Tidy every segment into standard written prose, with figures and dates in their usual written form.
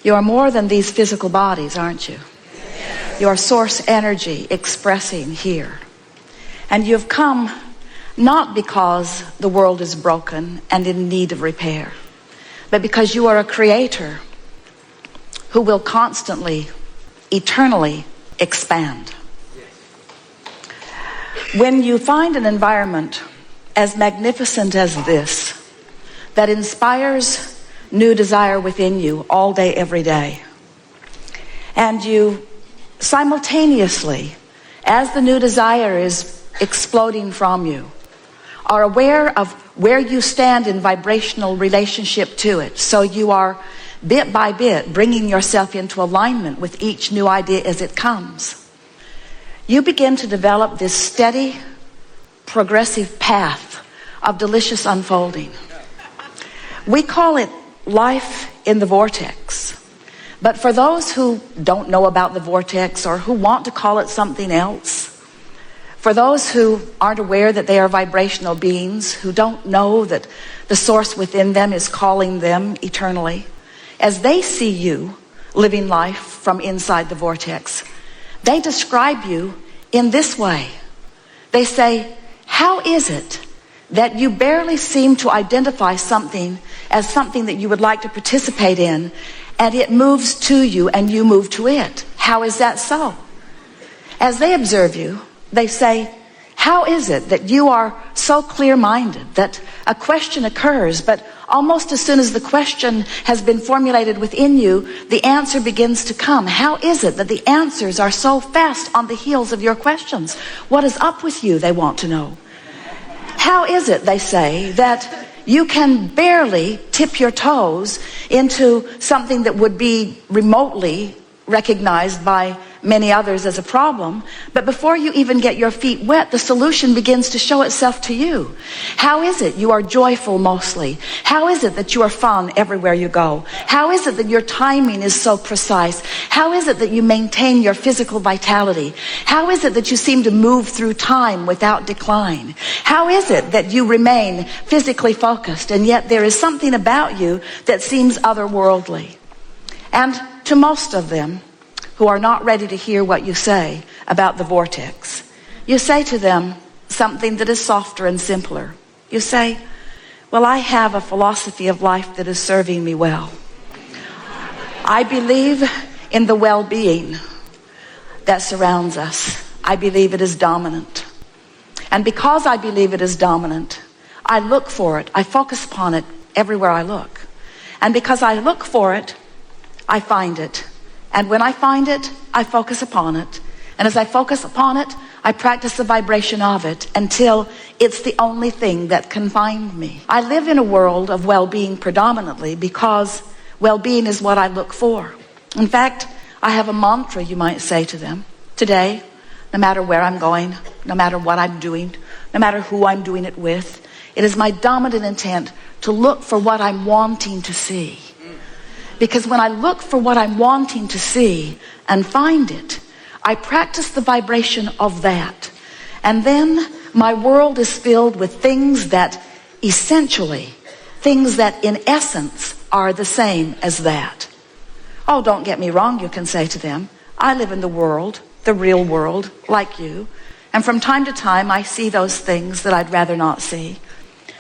You are more than these physical bodies, aren't you? You are source energy expressing here. And you've come not because the world is broken and in need of repair, but because you are a creator who will constantly, eternally expand. When you find an environment as magnificent as this, that inspires new desire within you all day, every day, and you simultaneously, as the new desire is exploding from you, are aware of where you stand in vibrational relationship to it, so you are bit by bit bringing yourself into alignment with each new idea as it comes, you begin to develop this steady, progressive path of delicious unfolding. We call it life in the vortex. But for those who don't know about the vortex, or who want to call it something else, for those who aren't aware that they are vibrational beings, who don't know that the source within them is calling them eternally, as they see you living life from inside the vortex, they describe you in this way. They say, how is it that you barely seem to identify something as something that you would like to participate in, and it moves to you and you move to it? How is that so? As they observe you, they say, how is it that you are so clear-minded that a question occurs, but almost as soon as the question has been formulated within you, the answer begins to come? How is it that the answers are so fast on the heels of your questions? What is up with you, they want to know. How is it, they say, that you can barely tip your toes into something that would be remotely recognized by many others as a problem, but before you even get your feet wet, the solution begins to show itself to you? How is it you are joyful mostly? How is it that you are fun everywhere you go? How is it that your timing is so precise? How is it that you maintain your physical vitality? How is it that you seem to move through time without decline? How is it that you remain physically focused, and yet there is something about you that seems otherworldly? And to most of them who are not ready to hear what you say about the vortex, you say to them something that is softer and simpler. You say, well, I have a philosophy of life that is serving me well. I believe in the well-being that surrounds us. I believe it is dominant. And because I believe it is dominant, I look for it. I focus upon it everywhere I look. And because I look for it, I find it. And when I find it, I focus upon it. And as I focus upon it, I practice the vibration of it until it's the only thing that can find me. I live in a world of well-being predominantly because well-being is what I look for. In fact, I have a mantra, you might say to them. Today, no matter where I'm going, no matter what I'm doing, no matter who I'm doing it with, it is my dominant intent to look for what I'm wanting to see. Because when I look for what I'm wanting to see and find it, I practice the vibration of that. And then my world is filled with things that essentially, things that in essence are the same as that. Oh, don't get me wrong, you can say to them. I live in the world, the real world, like you. And from time to time, I see those things that I'd rather not see.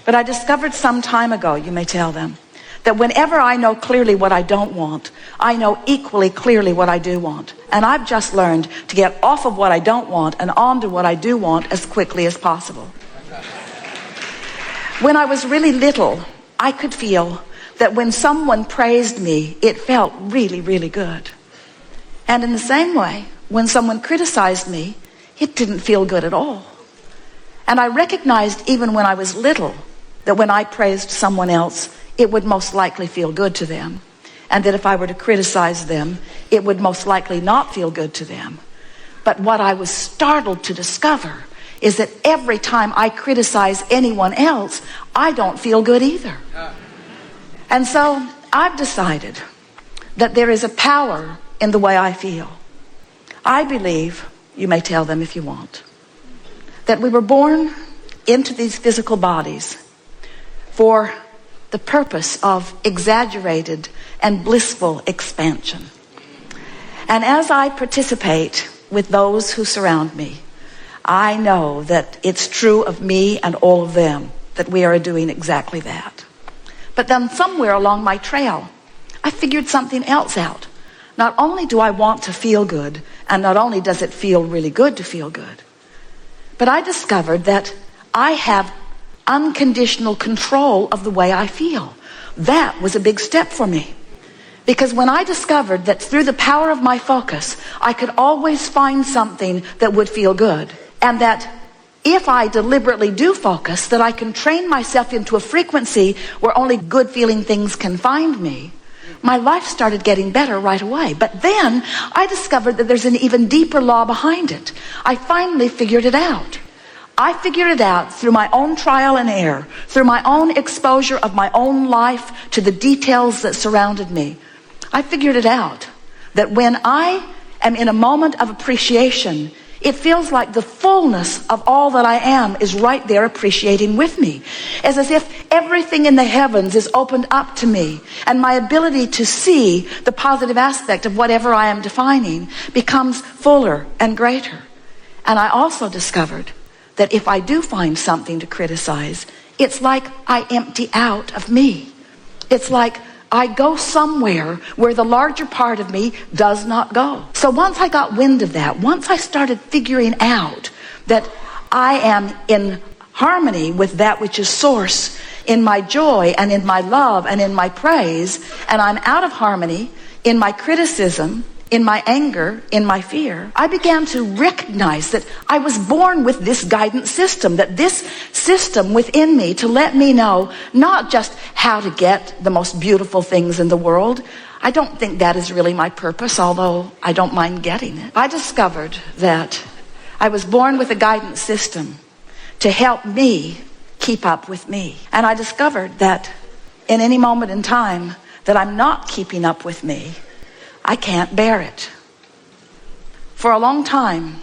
But I discovered some time ago, you may tell them, that whenever I know clearly what I don't want, I know equally clearly what I do want. And I've just learned to get off of what I don't want and onto what I do want as quickly as possible. When I was really little, I could feel that when someone praised me, it felt really, really good. And in the same way, when someone criticized me, it didn't feel good at all. And I recognized even when I was little that when I praised someone else, it would most likely feel good to them. And that if I were to criticize them, it would most likely not feel good to them. But what I was startled to discover is that every time I criticize anyone else, I don't feel good either. And so I've decided that there is a power in the way I feel. I believe, you may tell them if you want, that we were born into these physical bodies for the purpose of exaggerated and blissful expansion. And as I participate with those who surround me, I know that it's true of me and all of them that we are doing exactly that. But then somewhere along my trail, I figured something else out. Not only do I want to feel good, and not only does it feel really good to feel good, but I discovered that I have unconditional control of the way I feel. That was a big step for me. Because when I discovered that through the power of my focus, I could always find something that would feel good, and that if I deliberately do focus, that I can train myself into a frequency where only good feeling things can find me, my life started getting better right away. But then I discovered that there's an even deeper law behind it. I finally figured it out. I figured it out through my own trial and error, through my own exposure of my own life to the details that surrounded me. I figured it out that when I am in a moment of appreciation, it feels like the fullness of all that I am is right there appreciating with me. It's as if everything in the heavens is opened up to me, and my ability to see the positive aspect of whatever I am defining becomes fuller and greater. And I also discovered that if I do find something to criticize, it's like I empty out of me. It's like I go somewhere where the larger part of me does not go. So once I got wind of that, once I started figuring out that I am in harmony with that which is source, in my joy and in my love and in my praise, and I'm out of harmony in my criticism, in my anger, in my fear, I began to recognize that I was born with this guidance system, that this system within me to let me know not just how to get the most beautiful things in the world. I don't think that is really my purpose, although I don't mind getting it. I discovered that I was born with a guidance system to help me keep up with me. And I discovered that in any moment in time that I'm not keeping up with me, I can't bear it. For a long time,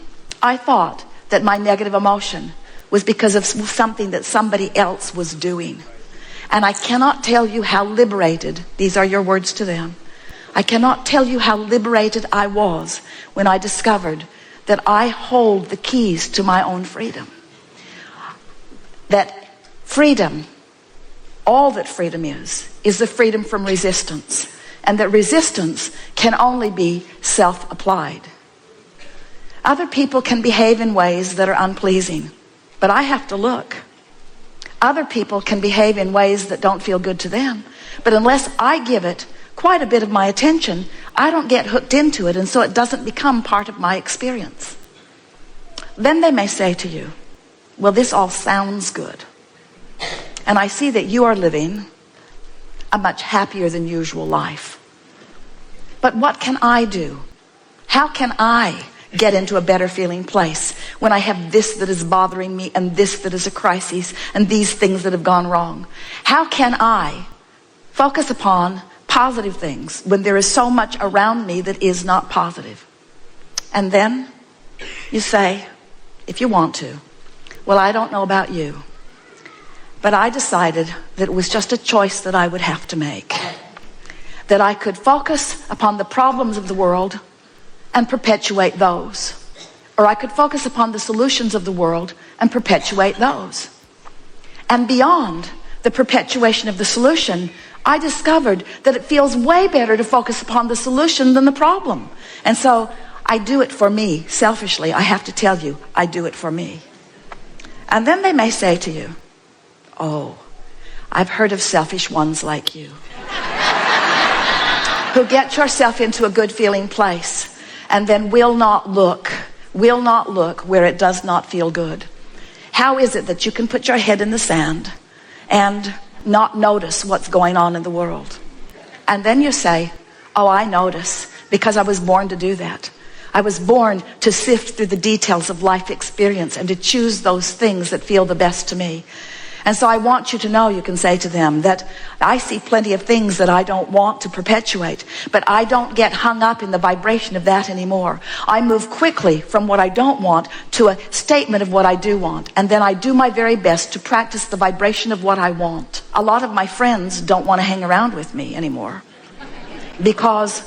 I thought that my negative emotion was because of something that somebody else was doing. And I cannot tell you how liberated, these are your words to them, I cannot tell you how liberated I was when I discovered that I hold the keys to my own freedom. That freedom, all that freedom is the freedom from resistance. And that resistance can only be self-applied. Other people can behave in ways that are unpleasing, but I have to look. Other people can behave in ways that don't feel good to them, but unless I give it quite a bit of my attention, I don't get hooked into it, and so it doesn't become part of my experience. Then they may say to you, well, this all sounds good, and I see that you are living a much happier than usual life. But what can I do? How can I get into a better feeling place when I have this that is bothering me and this that is a crisis and these things that have gone wrong? How can I focus upon positive things when there is so much around me that is not positive? And then you say, if you want to, well, I don't know about you, but I decided that it was just a choice that I would have to make. That I could focus upon the problems of the world and perpetuate those. Or I could focus upon the solutions of the world and perpetuate those. And beyond the perpetuation of the solution, I discovered that it feels way better to focus upon the solution than the problem. And so I do it for me, selfishly. I have to tell you, I do it for me. And then they may say to you, oh, I've heard of selfish ones like you who get yourself into a good feeling place and then will not look where it does not feel good. How is it that you can put your head in the sand and not notice what's going on in the world? And then you say, oh, I notice, because I was born to do that. I was born to sift through the details of life experience and to choose those things that feel the best to me. And so I want you to know, you can say to them, that I see plenty of things that I don't want to perpetuate, but I don't get hung up in the vibration of that anymore. I move quickly from what I don't want to a statement of what I do want. And then I do my very best to practice the vibration of what I want. A lot of my friends don't want to hang around with me anymore, because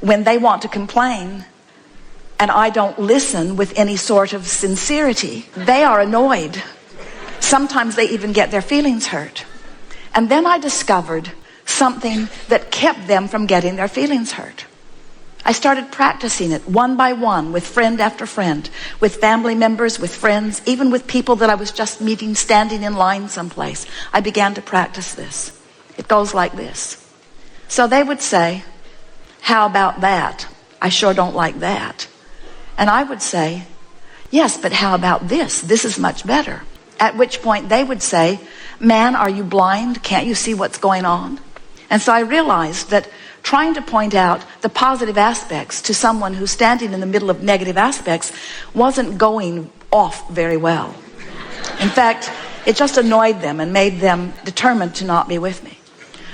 when they want to complain and I don't listen with any sort of sincerity, they are annoyed. Sometimes they even get their feelings hurt. And then I discovered something that kept them from getting their feelings hurt. I started practicing it one by one with friend after friend, with family members, with friends, even with people that I was just meeting standing in line someplace. I began to practice this. It goes like this. So they would say, how about that? I sure don't like that. And I would say, yes, but how about this? This is much better. At which point they would say, man, are you blind? Can't you see what's going on? And so I realized that trying to point out the positive aspects to someone who's standing in the middle of negative aspects wasn't going off very well. In fact, it just annoyed them and made them determined to not be with me.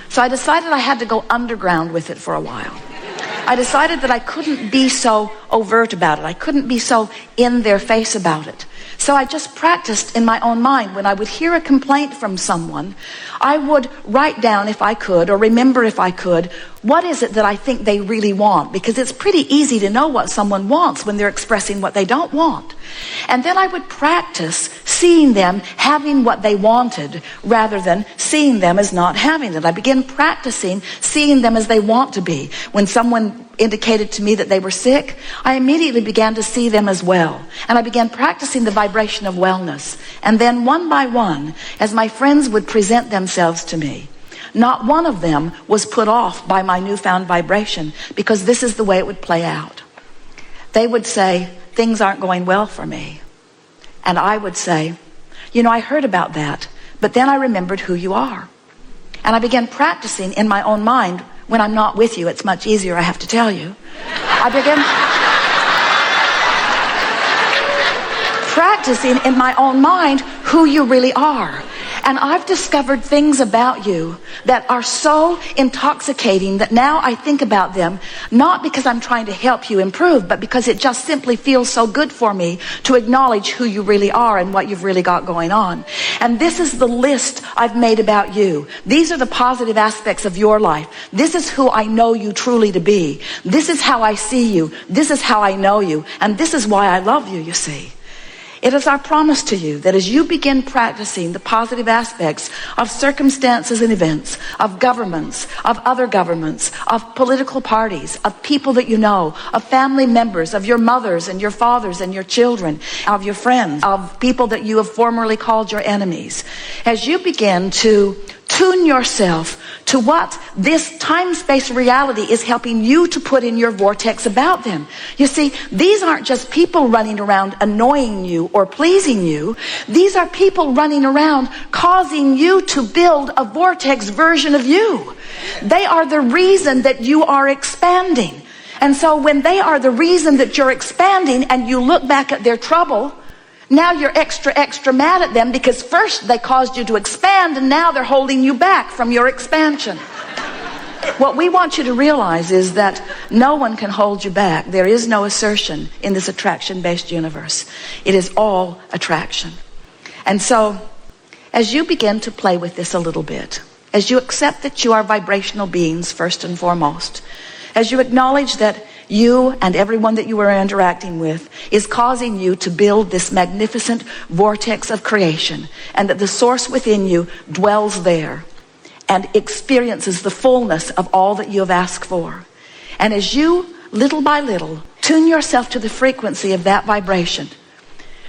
So I decided I had to go underground with it for a while. I decided that I couldn't be so overt about it. I couldn't be so in their face about it. So I just practiced in my own mind. When I would hear a complaint from someone, I would write down, if I could, or remember if I could, what is it that I think they really want? Because it's pretty easy to know what someone wants when they're expressing what they don't want. And then I would practice seeing them having what they wanted rather than seeing them as not having it. I began practicing seeing them as they want to be. When someone indicated to me that they were sick, I immediately began to see them as well. And I began practicing the vibration of wellness. And then one by one, as my friends would present themselves to me, not one of them was put off by my newfound vibration, because this is the way it would play out. They would say, things aren't going well for me. And I would say, you know, I heard about that, but then I remembered who you are. And I began practicing in my own mind. When I'm not with you, it's much easier, I have to tell you. I began practicing in my own mind who you really are. And I've discovered things about you that are so intoxicating that now I think about them, not because I'm trying to help you improve, but because it just simply feels so good for me to acknowledge who you really are and what you've really got going on. And this is the list I've made about you. These are the positive aspects of your life. This is who I know you truly to be. This is how I see you. This is how I know you. And this is why I love you, you see. It is our promise to you that as you begin practicing the positive aspects of circumstances and events, of governments, of other governments, of political parties, of people that you know, of family members, of your mothers and your fathers and your children, of your friends, of people that you have formerly called your enemies, as you begin to tune yourself to what this time-space reality is helping you to put in your vortex about them. You see, these aren't just people running around annoying you or pleasing you. These are people running around causing you to build a vortex version of you. They are the reason that you are expanding. And so when they are the reason that you're expanding and you look back at their trouble, now you're extra mad at them because first they caused you to expand and now they're holding you back from your expansion. What we want you to realize is that no one can hold you back. There is no assertion in this attraction-based universe. It is all attraction. And so, as you begin to play with this a little bit, as you accept that you are vibrational beings first and foremost, as you acknowledge that you and everyone that you are interacting with is causing you to build this magnificent vortex of creation, and that the source within you dwells there and experiences the fullness of all that you have asked for. And as you, little by little, tune yourself to the frequency of that vibration,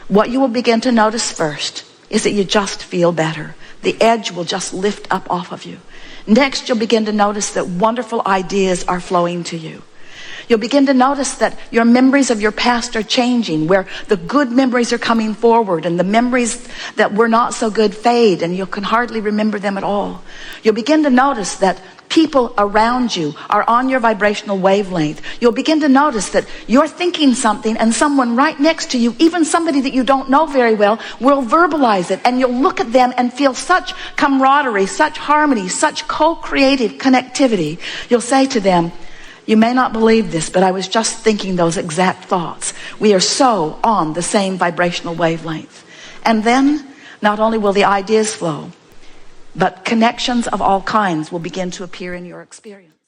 what you will begin to notice first is that you just feel better. The edge will just lift up off of you. Next, you'll begin to notice that wonderful ideas are flowing to you. You'll begin to notice that your memories of your past are changing, where the good memories are coming forward and the memories that were not so good fade and you can hardly remember them at all. You'll begin to notice that people around you are on your vibrational wavelength, you'll begin to notice that you're thinking something and someone right next to you, even somebody that you don't know very well, will verbalize it, and you'll look at them and feel such camaraderie, such harmony, such co-creative connectivity. You'll say to them, "You may not believe this, but I was just thinking those exact thoughts." We are so on the same vibrational wavelength. And then not only will the ideas flow, but connections of all kinds will begin to appear in your experience.